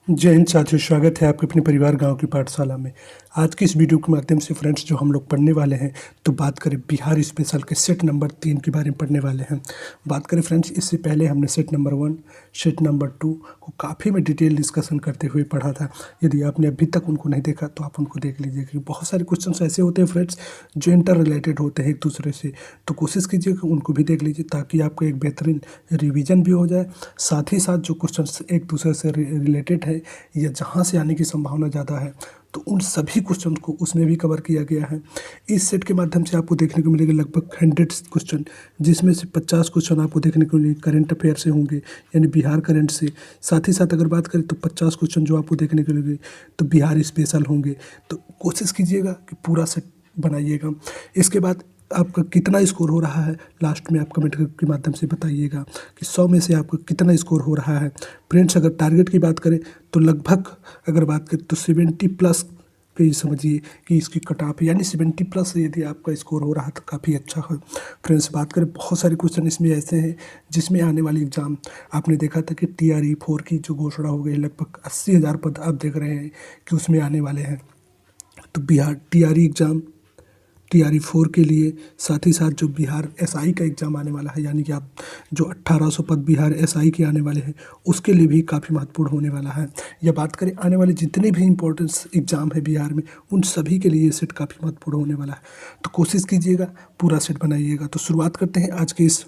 जय हिंद साथियों, स्वागत है आपके अपने परिवार गांव की पाठशाला में। आज की इस वीडियो के माध्यम से फ्रेंड्स जो हम लोग पढ़ने वाले हैं तो बात करें बिहार स्पेशल के सेट नंबर 3 के बारे में पढ़ने वाले हैं। बात करें फ्रेंड्स, इससे पहले हमने सेट नंबर 1, सेट नंबर 2 को काफ़ी में डिटेल डिस्कशन करते हुए पढ़ा था। यदि आपने अभी तक उनको नहीं देखा तो आप उनको देख लीजिए, क्योंकि बहुत सारे क्वेश्चन ऐसे होते हैं फ्रेंड्स जो इंटर रिलेटेड होते हैं एक दूसरे से। तो कोशिश कीजिए कि उनको भी देख लीजिए ताकि आपको एक बेहतरीन रिविज़न भी हो जाए। साथ ही साथ जो क्वेश्चन एक दूसरे से रिलेटेड है या जहाँ से आने की संभावना ज़्यादा है तो उन सभी क्वेश्चन को उसमें भी कवर किया गया है। इस सेट के माध्यम से आपको देखने को मिलेगा लगभग 100 क्वेश्चन, जिसमें से 50 क्वेश्चन आपको देखने को मिलेंगे करंट अफेयर से होंगे, यानी बिहार करंट से। साथ ही साथ अगर बात करें तो 50 क्वेश्चन जो आपको देखने को मिलेंगे तो बिहार स्पेशल होंगे। तो कोशिश कीजिएगा कि पूरा सेट बनाइएगा। इसके बाद आपका कितना स्कोर हो रहा है लास्ट में आप कमेंट के माध्यम से बताइएगा कि 100 में से आपका कितना स्कोर हो रहा है। फ्रेंड्स अगर टारगेट की बात करें तो लगभग अगर बात करें तो 70 प्लस पे समझिए कि इसकी कट ऑफ है, यानी 70 प्लस यदि आपका स्कोर हो रहा है तो काफ़ी अच्छा है। फ्रेंड्स बात करें बहुत सारे क्वेश्चन इसमें ऐसे हैं जिसमें आने वाली एग्ज़ाम आपने देखा था कि TRE 4 की जो घोषणा हो गई, लगभग 80,000 पद आप देख रहे हैं कि उसमें आने वाले हैं। तो बिहार TRE एग्ज़ाम TRE 4 के लिए, साथ ही साथ जो बिहार SI का एग्ज़ाम आने वाला है, यानी कि आप जो 1800 पद बिहार SI के आने वाले हैं उसके लिए भी काफ़ी महत्वपूर्ण होने वाला है। या बात करें आने वाले जितने भी इम्पोर्टेंस एग्ज़ाम है बिहार में उन सभी के लिए ये सेट काफ़ी महत्वपूर्ण होने वाला है। तो कोशिश कीजिएगा पूरा सेट बनाइएगा। तो शुरुआत करते हैं आज के इस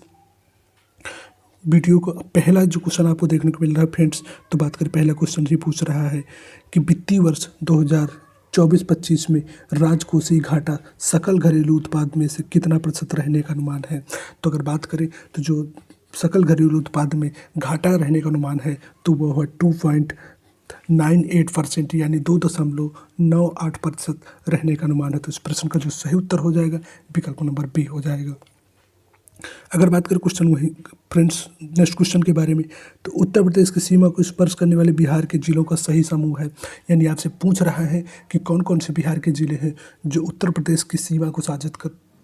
वीडियो को। पहला जो क्वेश्चन आपको देखने को मिल रहा है फ्रेंड्स, तो बात करें पहला क्वेश्चन ही पूछ रहा है कि वित्तीय वर्ष 2024-25 में राजकोषीय घाटा सकल घरेलू उत्पाद में से कितना प्रतिशत रहने का अनुमान है। तो अगर बात करें तो जो सकल घरेलू उत्पाद में घाटा रहने का अनुमान है तो वो है 2.98%, यानी 2.98% रहने का अनुमान है। तो इस प्रश्न का जो सही उत्तर हो जाएगा विकल्प नंबर बी हो जाएगा। अगर बात करें क्वेश्चन वही फ्रेंड्स नेक्स्ट क्वेश्चन के बारे में, तो उत्तर प्रदेश की सीमा को स्पर्श करने वाले बिहार के जिलों का सही समूह है। यानी आपसे पूछ रहा है कि कौन कौन से बिहार के जिले हैं जो उत्तर प्रदेश की सीमा को साझित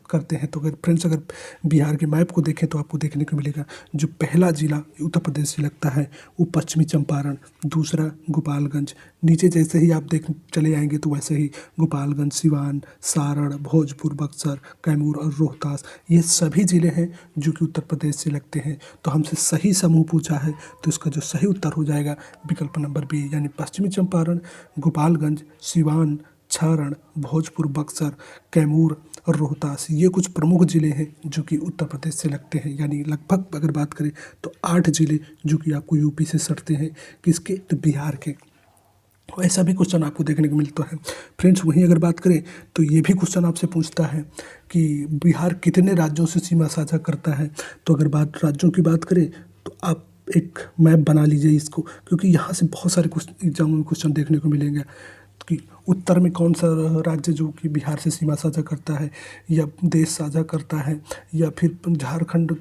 करते हैं। तो अगर फ्रेंड्स अगर बिहार के मैप को देखें तो आपको देखने को मिलेगा जो पहला जिला उत्तर प्रदेश से लगता है वो पश्चिमी चंपारण, दूसरा गोपालगंज, नीचे जैसे ही आप देख चले आएंगे तो वैसे ही गोपालगंज, सिवान, सारण, भोजपुर, बक्सर, कैमूर और रोहतास, ये सभी ज़िले हैं जो कि उत्तर प्रदेश से लगते हैं। तो हमसे सही समूह पूछा है तो इसका जो सही उत्तर हो जाएगा विकल्प नंबर बी, यानी पश्चिमी चंपारण, गोपालगंज, सिवान, सारण, भोजपुर, बक्सर, कैमूर और रोहतास, ये कुछ प्रमुख ज़िले हैं जो कि उत्तर प्रदेश से लगते हैं। यानी लगभग अगर बात करें तो 8 ज़िले जो कि आपको यूपी से सटते हैं, किसके, तो बिहार के। ऐसा भी क्वेश्चन आपको देखने को मिलता है फ्रेंड्स। वहीं अगर बात करें तो ये भी क्वेश्चन आपसे पूछता है कि बिहार कितने राज्यों से सीमा साझा करता है। तो अगर बात राज्यों की बात करें तो आप एक मैप बना लीजिए इसको, क्योंकि यहाँ से बहुत सारे एग्जामों में क्वेश्चन देखने को मिलेंगे कि उत्तर में कौन सा राज्य जो कि बिहार से सीमा साझा करता है, या देश साझा करता है, या फिर झारखंड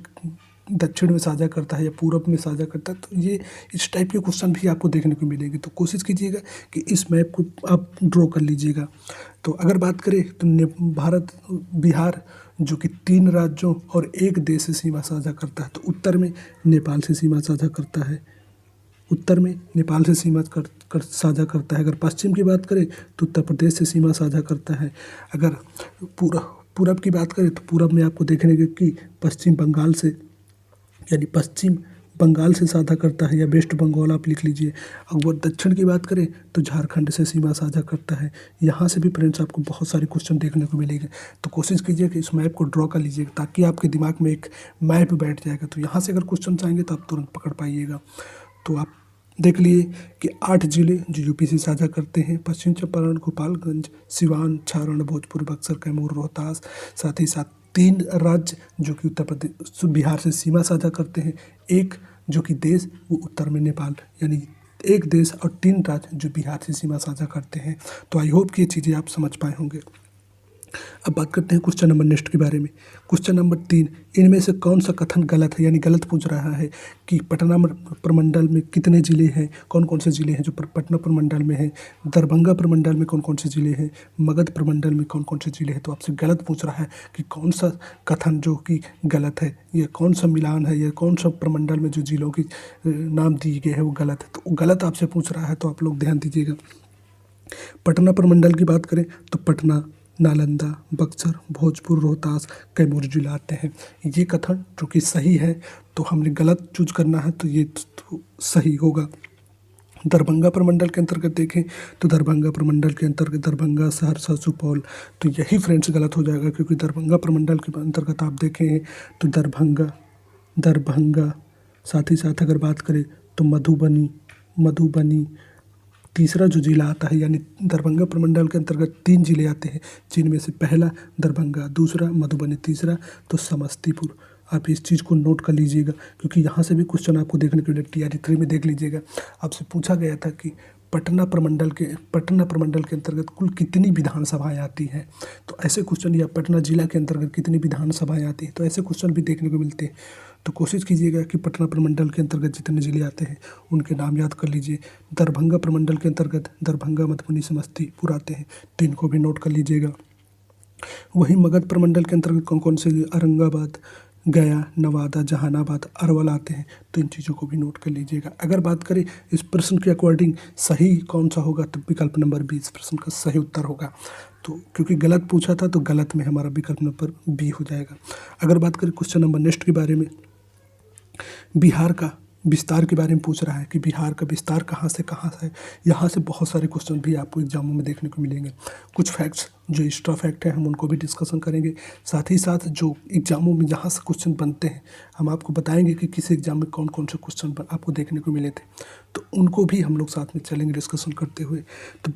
दक्षिण में साझा करता है, या पूरब में साझा करता है। तो ये इस टाइप के क्वेश्चन भी आपको देखने को मिलेंगे। तो कोशिश कीजिएगा कि इस मैप को आप ड्रॉ कर लीजिएगा। तो अगर बात करें तो बिहार जो कि 3 राज्यों और 1 देश से सीमा साझा करता है, तो उत्तर में नेपाल से सीमा साझा करता है, उत्तर में नेपाल से सीमा साझा करता है। अगर पश्चिम की बात करें तो उत्तर प्रदेश से सीमा साझा करता है। अगर पूरब की बात करें तो पूरब में आपको देखने को कि पश्चिम बंगाल से, यानी पश्चिम बंगाल से साझा करता है, या वेस्ट बंगाल आप लिख लीजिए। अगर दक्षिण की बात करें तो झारखंड से सीमा साझा करता है। यहाँ से भी फ्रेंड्स आपको बहुत सारे क्वेश्चन देखने को मिलेंगे। तो कोशिश कीजिए कि इस मैप को ड्रॉ कर लीजिएगा ताकि आपके दिमाग में एक मैप बैठ जाएगा। तो यहाँ से अगर क्वेश्चन आएंगे तो आप तुरंत पकड़ पाइएगा। तो आप देख लिए कि 8 जिले जो यूपी से साझा करते हैं, पश्चिम चंपारण, गोपालगंज, सिवान, सारण, भोजपुर, बक्सर, कैमूर, रोहतास। साथ ही साथ 3 राज्य जो कि उत्तर प्रदेश बिहार से सीमा साझा करते हैं, एक जो कि देश वो उत्तर में नेपाल, यानी 1 देश और 3 राज्य जो बिहार से सीमा साझा करते हैं। तो आई होप कि ये चीज़ें आप समझ पाए होंगे। अब बात करते हैं क्वेश्चन नंबर नेक्स्ट के बारे में। क्वेश्चन नंबर 3, इनमें से कौन सा कथन गलत है, यानी गलत पूछ रहा है कि पटना प्रमंडल में कितने ज़िले हैं, कौन कौन से ज़िले हैं जो पटना प्रमंडल में हैं, दरभंगा प्रमंडल में कौन कौन से ज़िले हैं, मगध प्रमंडल में कौन कौन से ज़िले हैं। तो आपसे गलत पूछ रहा है कि कौन सा कथन जो कि गलत है, या कौन सा मिलान है, या कौन सा प्रमंडल में जो ज़िलों की नाम दिए गए हैं वो गलत है। तो गलत आपसे पूछ रहा है, तो आप लोग ध्यान दीजिएगा। पटना प्रमंडल की बात करें तो पटना, नालंदा, बक्सर, भोजपुर, रोहतास, कैमूर जिला आते हैं। ये कथन जो कि सही है, तो हमने गलत चूज करना है, तो ये तो सही होगा। दरभंगा प्रमंडल के अंतर्गत देखें तो दरभंगा प्रमंडल के अंतर्गत दरभंगा, सहरसा, सुपौल, तो यही फ्रेंड्स गलत हो जाएगा, क्योंकि दरभंगा प्रमंडल के अंतर्गत आप देखें तो दरभंगा, साथ ही साथ अगर बात करें तो मधुबनी तीसरा जो जिला आता है, यानी दरभंगा प्रमंडल के अंतर्गत 3 जिले आते हैं, जिनमें से पहला दरभंगा, दूसरा मधुबनी, तीसरा तो समस्तीपुर। आप इस चीज़ को नोट कर लीजिएगा, क्योंकि यहाँ से भी क्वेश्चन आपको देखने को मिले। TRE 3 में देख लीजिएगा, आपसे पूछा गया था कि पटना प्रमंडल के अंतर्गत कुल कितनी विधानसभाएं आती हैं। तो ऐसे क्वेश्चन, या पटना जिला के अंतर्गत कितनी विधानसभाएं आती हैं, तो ऐसे क्वेश्चन भी देखने को मिलते हैं। तो कोशिश कीजिएगा कि पटना प्रमंडल के अंतर्गत जितने ज़िले आते हैं उनके नाम याद कर लीजिए। दरभंगा प्रमंडल के अंतर्गत दरभंगा, मधुबनी, समस्तीपुर आते हैं, तो इनको भी नोट कर लीजिएगा। वहीं मगध प्रमंडल के अंतर्गत कौन कौन से, औरंगाबाद, गया, नवादा, जहानाबाद, अरवल आते हैं, तो इन चीज़ों को भी नोट कर लीजिएगा। अगर बात करें इस प्रश्न के अकॉर्डिंग सही कौन सा होगा, तो विकल्प नंबर बी इस प्रश्न का सही उत्तर होगा। तो क्योंकि गलत पूछा था, तो गलत में हमारा विकल्प नंबर बी हो जाएगा। अगर बात करें क्वेश्चन नंबर नेक्स्ट के बारे में, बिहार का विस्तार के बारे में पूछ रहा है कि बिहार का विस्तार कहाँ से कहाँ है। यहाँ से बहुत सारे क्वेश्चन भी आपको एग्जामों में देखने को मिलेंगे। कुछ फैक्ट्स जो एक्स्ट्रा फैक्ट है हम उनको भी डिस्कशन करेंगे। साथ ही साथ जो एग्जामों में जहाँ से क्वेश्चन बनते हैं, हम आपको बताएंगे कि किस एग्जाम में कौन कौन से क्वेश्चन आपको देखने को मिले थे, तो उनको भी हम लोग साथ में चलेंगे डिस्कशन करते हुए। तो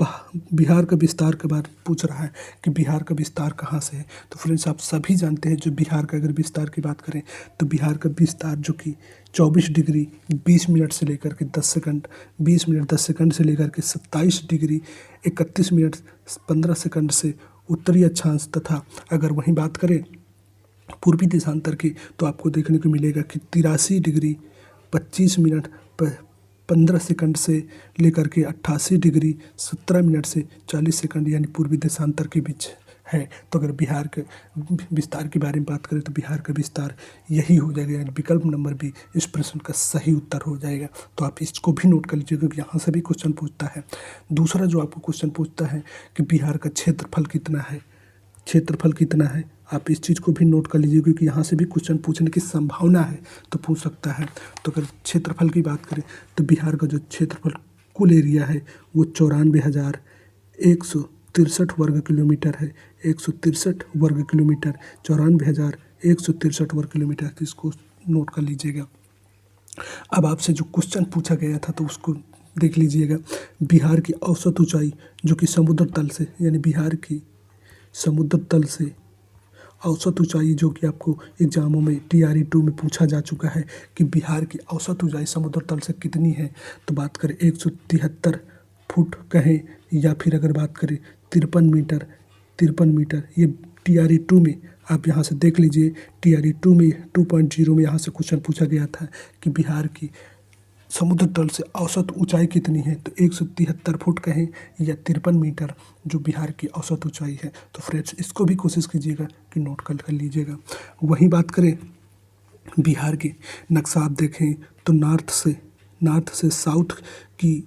बिहार का विस्तार के बारे में पूछ रहा है कि बिहार का विस्तार कहाँ से है। तो फ्रेंड्स, आप सभी जानते हैं, जो बिहार का अगर विस्तार की बात करें तो बिहार का विस्तार जो कि 24 डिग्री 20 मिनट से लेकर के 10 सेकंड 20 मिनट 10 सेकंड से लेकर के 27 डिग्री 31 मिनट 15 सेकंड से उत्तरी अक्षांश, तथा अगर वहीं बात करें पूर्वी देशांतर की, तो आपको देखने को मिलेगा कि 83 डिग्री 25 मिनट 15 सेकंड से लेकर के 88 डिग्री 17 मिनट से 40 सेकंड, यानी पूर्वी देशांतर के बीच है। तो अगर बिहार के विस्तार के बारे में बात करें तो बिहार का विस्तार यही हो जाएगा, यानी विकल्प नंबर बी इस प्रश्न का सही उत्तर हो जाएगा। तो आप इसको भी नोट कर लीजिए, क्योंकि यहाँ से भी क्वेश्चन पूछता है। दूसरा जो आपको क्वेश्चन पूछता है कि बिहार का क्षेत्रफल कितना है, आप इस चीज़ को भी नोट कर लीजिए, क्योंकि यहाँ से भी क्वेश्चन पूछने की संभावना है, तो पूछ सकता है। तो अगर क्षेत्रफल की बात करें तो बिहार का जो क्षेत्रफल कुल एरिया है वो 94,163 वर्ग किलोमीटर है। 163 वर्ग किलोमीटर, 94,163 वर्ग किलोमीटर, तो इसको नोट कर लीजिएगा। अब आपसे जो क्वेश्चन पूछा गया था तो उसको देख लीजिएगा। बिहार की औसत ऊंचाई जो कि समुद्र तल से, यानी बिहार की समुद्र तल से औसत ऊंचाई, जो कि आपको एग्जामों में TRE 2 में पूछा जा चुका है कि बिहार की औसत ऊंचाई समुद्र तल से कितनी है। तो बात करें 173 फुट कहें, या फिर अगर बात करें 53 मीटर, ये TRE 2 में आप यहाँ से देख लीजिए। TRE 2 में 2.0 में यहाँ से क्वेश्चन पूछा गया था कि बिहार की समुद्र तल से औसत ऊंचाई कितनी है, तो 173 फुट कहें या 53 मीटर जो बिहार की औसत ऊंचाई है। तो फ्रेंड्स, इसको भी कोशिश कीजिएगा कि नोट कर लीजिएगा। वहीं बात करें बिहार के नक्शा आप देखें तो नॉर्थ से साउथ की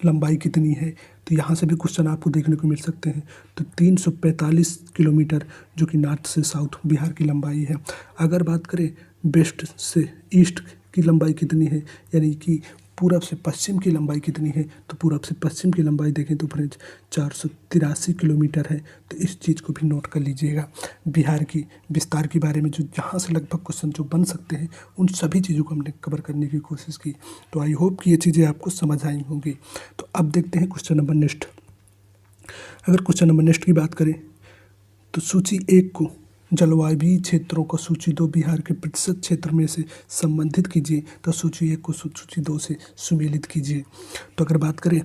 लंबाई कितनी है, तो यहाँ से भी क्वेश्चन आपको देखने को मिल सकते हैं। तो 345 किलोमीटर जो कि नॉर्थ से साउथ बिहार की लंबाई है। अगर बात करें वेस्ट से ईस्ट की लंबाई कितनी है, यानी कि पूरब से पश्चिम की लंबाई कितनी है, तो पूरब से पश्चिम की लंबाई देखें तो फ्रेंड्स 483 किलोमीटर है। तो इस चीज़ को भी नोट कर लीजिएगा। बिहार की विस्तार के बारे में जो जहाँ से लगभग क्वेश्चन जो बन सकते हैं उन सभी चीज़ों को हमने कवर करने की कोशिश की। तो आई होप कि ये चीज़ें आपको समझ आई होंगी। तो अब देखते हैं क्वेश्चन नंबर नेक्स्ट। अगर क्वेश्चन नंबर नेक्स्ट की बात करें तो सूची 1 को जलवायु क्षेत्रों को सूची 2 बिहार के प्रतिशत क्षेत्र में से संबंधित कीजिए, तो सूची 1 को सूची 2 से सुमेलित कीजिए। तो अगर बात करें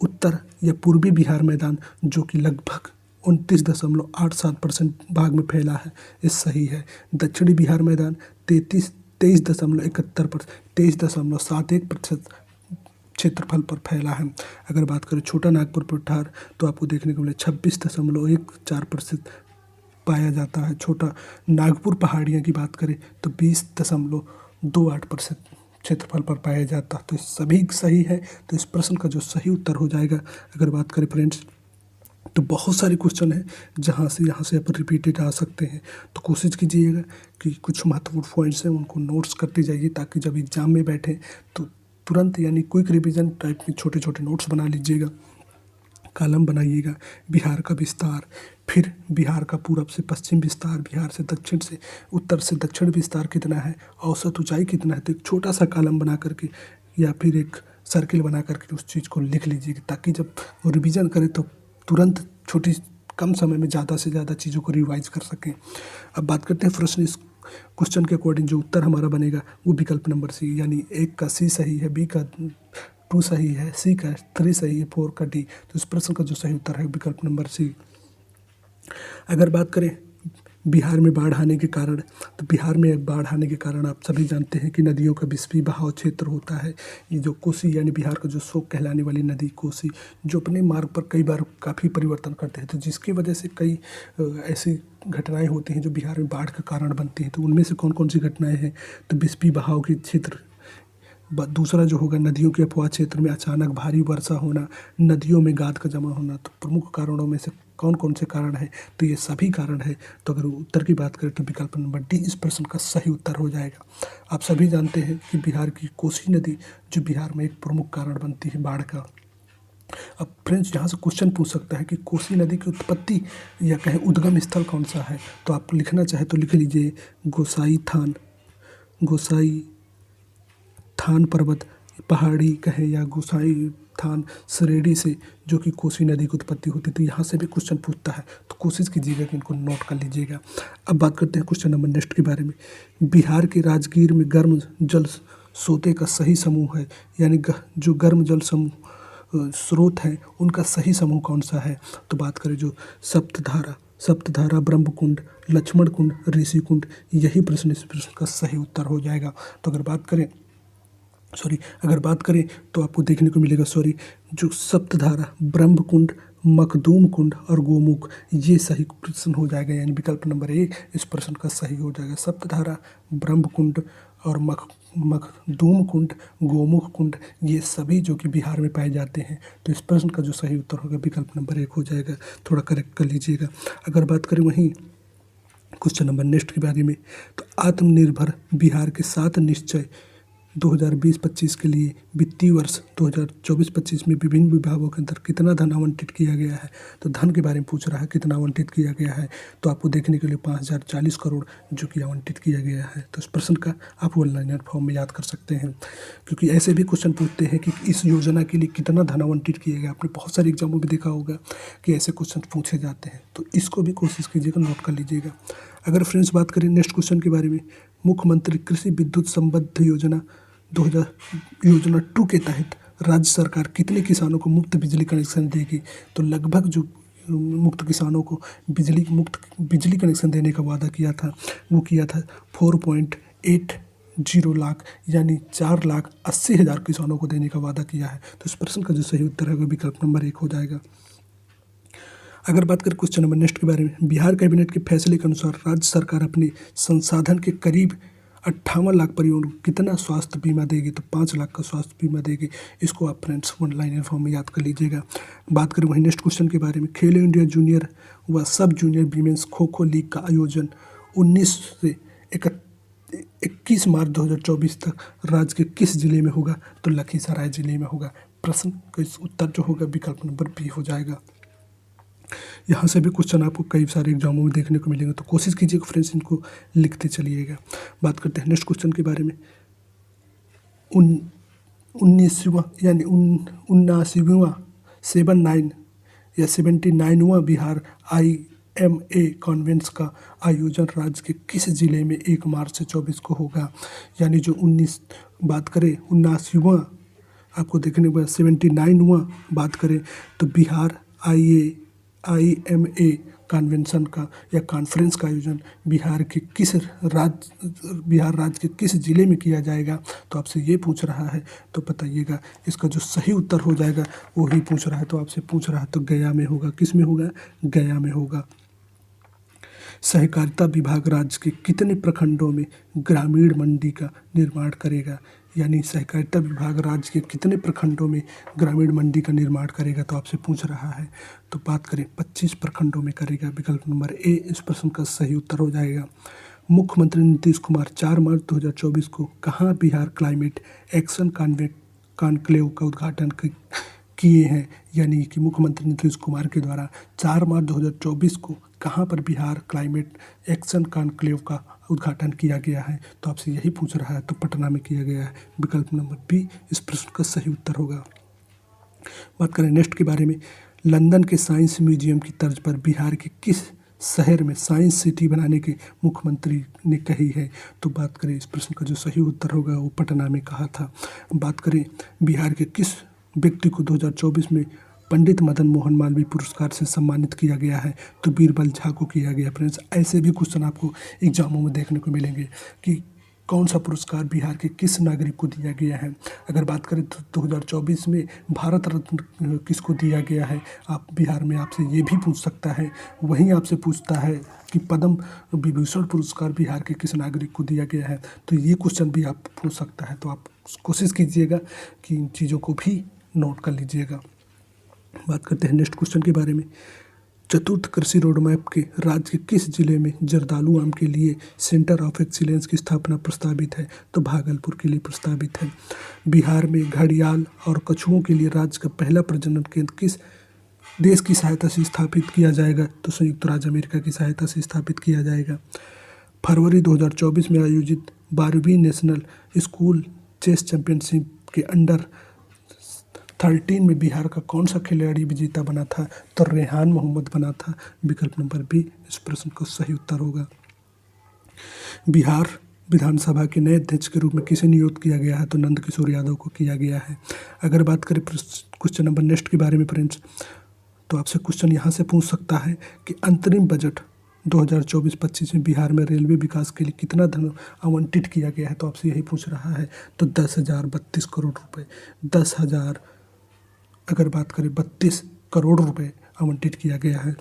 उत्तर या पूर्वी बिहार मैदान जो कि लगभग 29.87% भाग में फैला है, ये सही है। दक्षिणी बिहार मैदान 23.71% क्षेत्रफल पर फैला है। अगर बात करें छोटा नागपुर पठार तो आपको देखने को मिले 26.14% पाया जाता है। छोटा नागपुर पहाड़ियाँ की बात करें तो 20.28% क्षेत्रफल पर पाया जाता है। तो सभी सही है, तो इस प्रश्न का जो सही उत्तर हो जाएगा, अगर बात करें फ्रेंड्स तो बहुत सारे क्वेश्चन हैं जहाँ से आप रिपीटेड आ सकते हैं। तो कोशिश कीजिएगा कि कुछ महत्वपूर्ण पॉइंट्स हैं उनको नोट्स करते जाइए, ताकि जब एग्ज़ाम में बैठें तो तुरंत यानी क्विक रिवीजन टाइप में छोटे छोटे नोट्स बना लीजिएगा। कॉलम बनाइएगा, बिहार का विस्तार, फिर बिहार का पूरब से पश्चिम विस्तार, बिहार से दक्षिण से उत्तर से दक्षिण विस्तार कितना है, औसत ऊंचाई कितना है। तो एक छोटा सा कॉलम बना करके या फिर एक सर्किल बना करके उस चीज़ को लिख लीजिएगा, ताकि जब वो रिवीजन करें तो तुरंत छोटी कम समय में ज़्यादा से ज़्यादा चीज़ों को रिवाइज कर सकें। अब बात करते हैं प्रश्न, इस क्वेश्चन के अकॉर्डिंग जो उत्तर हमारा बनेगा वो विकल्प नंबर सी, यानी 1 का सी सही है, बी का 2 सही है, सी का 3 सही है, 4 का डी। तो इस प्रश्न का जो सही उत्तर है विकल्प नंबर सी। अगर बात करें बिहार में बाढ़ आने के कारण, तो बिहार में बाढ़ आने के कारण आप सभी जानते हैं कि नदियों का विस्फी बहाव क्षेत्र होता है। ये जो कोसी यानी बिहार का जो शोक कहलाने वाली नदी कोसी, जो अपने मार्ग पर कई बार काफ़ी परिवर्तन करते हैं, तो जिसकी वजह से कई ऐसी घटनाएं होती हैं जो बिहार में बाढ़ का कारण बनती हैं। तो उनमें से कौन कौन सी घटनाएं हैं, तो विस्फी बहाव के क्षेत्र, दूसरा जो होगा नदियों के अपवाह क्षेत्र में अचानक भारी वर्षा होना, नदियों में गाद का जमा होना। तो प्रमुख कारणों में से कौन कौन से कारण हैं, तो ये सभी कारण हैं। तो अगर उत्तर की बात करें तो विकल्प नंबर डी इस प्रश्न का सही उत्तर हो जाएगा। आप सभी जानते हैं कि बिहार की कोसी नदी जो बिहार में एक प्रमुख कारण बनती है बाढ़ का। अब फ्रेंड्स यहाँ से क्वेश्चन पूछ सकता है कि कोसी नदी की उत्पत्ति या कहें उद्गम स्थल कौन सा है, तो आप लिखना चाहे तो लिख लीजिए गोसाई थान पर्वत पहाड़ी कहें या गोसाई थान श्रेणी से जो कि कोसी नदी की उत्पत्ति होती थी। यहाँ से भी क्वेश्चन पूछता है, तो कोशिश कीजिएगा कि इनको नोट कर लीजिएगा। अब बात करते हैं क्वेश्चन नंबर नेक्स्ट के बारे में। बिहार के राजगीर में गर्म जल स्रोत का सही समूह है, यानी जो गर्म जल समूह स्रोत हैं उनका सही समूह कौन सा है। तो बात करें जो सप्तधारा, ब्रह्मकुंड, लक्ष्मण कुंड, ऋषि कुंड, यही प्रश्न इस प्रश्न का सही उत्तर हो जाएगा। तो अगर बात करें तो आपको देखने को मिलेगा जो सप्तधारा, ब्रह्मकुंड, मखदूम कुंड और गोमुख, ये सही प्रश्न हो जाएगा, यानी विकल्प नंबर ए इस प्रश्न का सही हो जाएगा। सप्तधारा, ब्रह्मकुंड और मखदूम कुंड, गोमुख कुंड, ये सभी जो कि बिहार में पाए जाते हैं। तो इस प्रश्न का जो सही उत्तर होगा विकल्प नंबर 1 हो जाएगा। थोड़ा करेक्ट कर लीजिएगा। अगर बात करें वहीं क्वेश्चन नंबर नेक्स्ट के बारे में, तो आत्मनिर्भर बिहार के 7 निश्चय 2020-25 के लिए वित्तीय वर्ष 2024-25 में विभिन्न विभागों के अंदर कितना धन आवंटित किया गया है। तो धन के बारे में पूछ रहा है, कितना आवंटित किया गया है। तो आपको देखने के लिए 5040 करोड़ जो कि आवंटित किया गया है। तो इस प्रश्न का आप वन लाइनर फॉर्म में याद कर सकते हैं, क्योंकि ऐसे भी क्वेश्चन पूछते हैं कि इस योजना के लिए कितना धन आवंटित किया गया। आपने बहुत सारे एग्जामों में देखा होगा कि ऐसे क्वेश्चन पूछे जाते हैं, तो इसको भी कोशिश कीजिएगा, नोट कर लीजिएगा। अगर फ्रेंड्स बात करें नेक्स्ट क्वेश्चन के बारे में, मुख्यमंत्री कृषि विद्युत संबद्ध योजना 2 के तहत राज्य सरकार कितने किसानों को मुफ्त बिजली कनेक्शन देगी। तो लगभग जो मुफ्त किसानों को मुफ्त बिजली कनेक्शन देने का वादा किया था वो किया था 4.80 लाख, यानी 4,80,000 किसानों को देने का वादा किया है। तो इस प्रश्न का जो सही उत्तर है वो विकल्प नंबर 1 हो जाएगा। अगर बात करें क्वेश्चन नंबर नेक्स्ट के बारे में, बिहार कैबिनेट के फैसले के अनुसार राज्य सरकार अपने संसाधन के करीब 58 लाख परिवारों को कितना स्वास्थ्य बीमा देगी। तो 5 लाख का स्वास्थ्य बीमा देगी। इसको आप फ्रेंड्स वन लाइनर फॉर्म में याद कर लीजिएगा। बात करें वहीं नेक्स्ट क्वेश्चन के बारे में, खेलो इंडिया जूनियर व सब junior women's kho kho league का आयोजन 19 से 21 मार्च 2024 तक राज्य के किस जिले में होगा। तो लखीसराय जिले में होगा। प्रश्न का उत्तर जो होगा विकल्प नंबर बी हो जाएगा। यहाँ से भी क्वेश्चन आपको कई सारे एग्जामों में देखने को मिलेंगे, तो कोशिश कीजिएगा फ्रेंड्स इनको लिखते चलिएगा। बात करते हैं नेक्स्ट क्वेश्चन के बारे में, 19वां यानी 79वां बिहार IMA कॉन्वेंट्स का आयोजन राज्य के किस जिले में 1 मार्च से 24 को होगा। यानी जो 79वां आपको देखने को 79वां बात करें तो बिहार IMA कन्वेंशन का या कॉन्फ्रेंस का आयोजन बिहार राज्य के किस जिले में किया जाएगा? तो आपसे ये पूछ रहा है, तो बताइएगा। इसका जो सही उत्तर हो जाएगा वो ही पूछ रहा है, तो आपसे पूछ रहा है तो गया में होगा। किस में होगा? गया में होगा। सहकारिता विभाग राज्य के कितने प्रखंडों में ग्रामीण मंडी का निर्माण करेगा? यानी सहकारिता विभाग राज्य के कितने प्रखंडों में ग्रामीण मंडी का निर्माण करेगा? तो आपसे पूछ रहा है, तो बात करें 25 प्रखंडों में करेगा। विकल्प नंबर ए इस प्रश्न का सही उत्तर हो जाएगा। मुख्यमंत्री नीतीश कुमार 4 मार्च 2024 को कहाँ बिहार क्लाइमेट एक्शन कॉन्क्लेव का उद्घाटन किए हैं? यानी कि मुख्यमंत्री नीतीश कुमार के द्वारा 4 मार्च 2024 को कहाँ पर बिहार क्लाइमेट एक्शन कॉन्क्लेव का उद्घाटन किया गया है? तो आपसे यही पूछ रहा है, तो पटना में किया गया है। विकल्प नंबर बी इस प्रश्न का सही उत्तर होगा। बात करें नेक्स्ट के बारे में, लंदन के साइंस म्यूजियम की तर्ज पर बिहार के किस शहर में साइंस सिटी बनाने के मुख्यमंत्री ने कही है? तो बात करें इस प्रश्न का जो सही उत्तर होगा वो पटना में कहा था। बात करें बिहार के किस व्यक्ति को 2024 में पंडित मदन मोहन मालवीय पुरस्कार से सम्मानित किया गया है? तो बीरबल झा को किया गया। फ्रेंड्स, ऐसे भी क्वेश्चन आपको एग्जामों में देखने को मिलेंगे कि कौन सा पुरस्कार बिहार के किस नागरिक को दिया गया है। अगर बात करें तो 2024 में भारत रत्न किसको दिया गया है, आप बिहार में आपसे ये भी पूछ सकता है। वहीं आपसे पूछता है कि पद्म विभूषण पुरस्कार बिहार के किस नागरिक को दिया गया है, तो ये क्वेश्चन भी आप पूछ सकता है। तो आप कोशिश कीजिएगा कि इन चीज़ों को भी नोट कर लीजिएगा। बात करते हैं नेक्स्ट क्वेश्चन के बारे में। चतुर्थ कृषि रोड मैप के राज्य के किस जिले में जर्दालू आम के लिए सेंटर ऑफ एक्सीलेंस की स्थापना प्रस्तावित है? तो भागलपुर के लिए प्रस्तावित है। बिहार में घड़ियाल और कछुओं के लिए राज्य का पहला प्रजनन केंद्र किस देश की सहायता से स्थापित किया जाएगा? तो संयुक्त राज्य अमेरिका की सहायता से स्थापित किया जाएगा। फरवरी 2024 में आयोजित 12वीं नेशनल स्कूल चेस चैंपियनशिप के अंडर 13 में बिहार का कौन सा खिलाड़ी विजेता बना था? तो रेहान मोहम्मद बना था। विकल्प नंबर बी इस प्रश्न का सही उत्तर होगा। बिहार विधानसभा के नए अध्यक्ष के रूप में किसे नियुक्त किया गया है? तो नंद किशोर यादव को किया गया है। अगर बात करें क्वेश्चन नंबर नेक्स्ट के बारे में फ्रेंड्स, तो आपसे क्वेश्चन यहाँ से पूछ सकता है कि अंतरिम बजट 2024-25 में बिहार में रेलवे विकास के लिए कितना धन आवंटित किया गया है? तो आपसे यही पूछ रहा है। तो 10,032 करोड़ रुपए, 10,000 अगर बात करें 32 करोड़ रुपए आवंटित किया गया है।